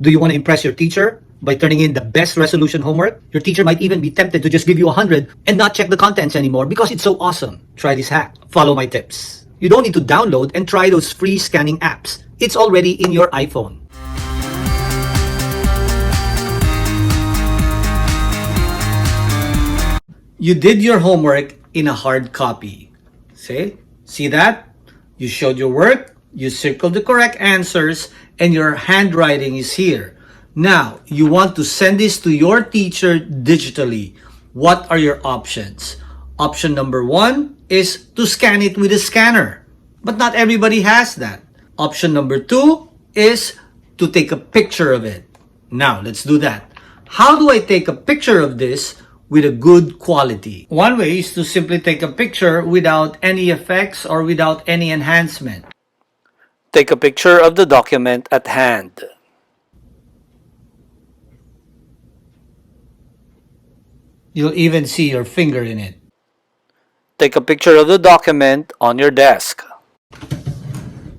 Do you want to impress your teacher by turning in the best resolution homework? Your teacher might even be tempted to just give you 100 and not check the contents anymore because it's so awesome. Try this hack. Follow my tips. You don't need to download and try those free scanning apps. It's already in your iPhone. You did your homework in a hard copy. See that? You showed your work, you circled the correct answers, and your handwriting is here. Now, you want to send this to your teacher digitally. What are your options? Option number 1 is to scan it with a scanner. But not everybody has that. Option number 2 is to take a picture of it. Now, let's do that. How do I take a picture of this with a good quality? One way is to simply take a picture without any effects or without any enhancement. Take a picture of the document at hand. You'll even see your finger in it. Take a picture of the document on your desk.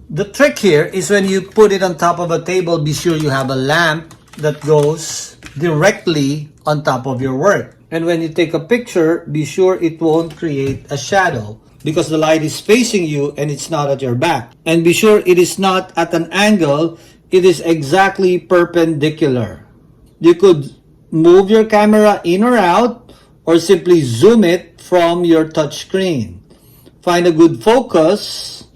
The trick here is when you put it on top of a table, be sure you have a lamp that goes directly on top of your work. And when you take a picture, be sure it won't create a shadow because the light is facing you and it's not at your back. And be sure it is not at an angle, it is exactly perpendicular. You could move your camera in or out or simply zoom it from your touch screen. Find a good focus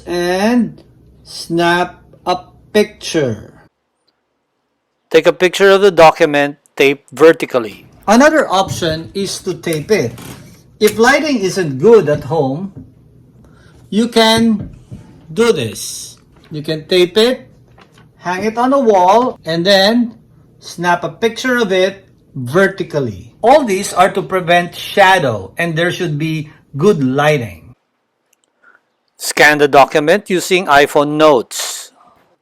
and snap a picture. Take a picture of the document taped vertically. Another option is to tape it. If lighting isn't good at home, you can do this. You can tape it, hang it on a wall, and then snap a picture of it vertically. All these are to prevent shadow, and there should be good lighting. Scan the document using iPhone Notes.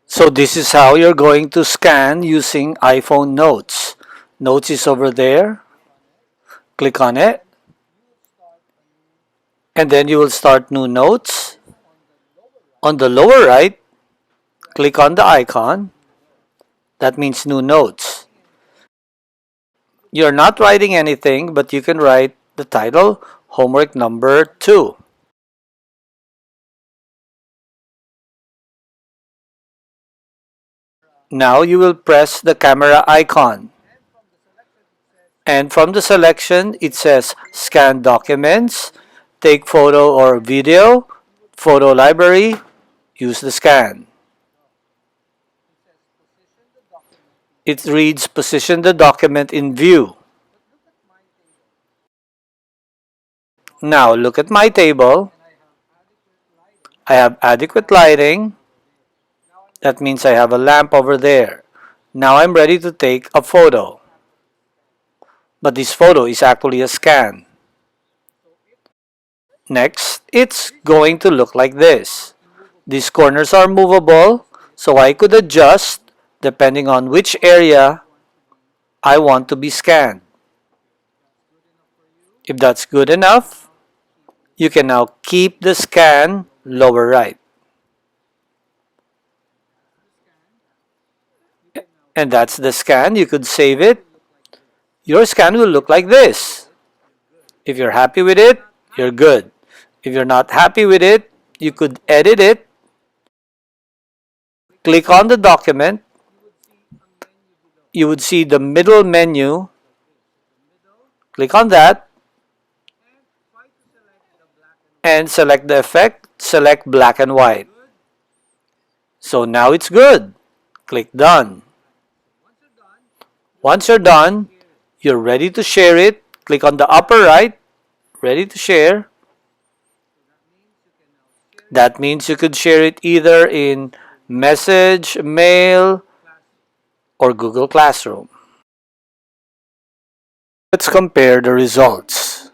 So this is how you're going to scan using iPhone Notes. Notes is over there. Click on it. And then you will start new notes. On the lower right, click on the icon. That means new notes. You're not writing anything, but you can write the title, homework number 2. Now you will press the camera icon. And from the selection, it says scan documents, take photo or video, photo library, use the scan. It reads position the document in view. Now look at my table. I have adequate lighting. That means I have a lamp over there. Now I'm ready to take a photo. But this photo is actually a scan. Next, it's going to look like this. These corners are movable, so I could adjust depending on which area I want to be scanned. If that's good enough, you can now keep the scan lower right. And that's the scan. You could save it. Your scan will look like this. If you're happy with it, you're good. If you're not happy with it, you could edit it. Click on the document. You would see the middle menu. Click on that. And select the effect. Select black and white. So now it's good. Click done. Once you're done, you're ready to share it. Click on the upper right. Ready to share. That means you could share it either in Message, Mail, or Google Classroom. Let's compare the results.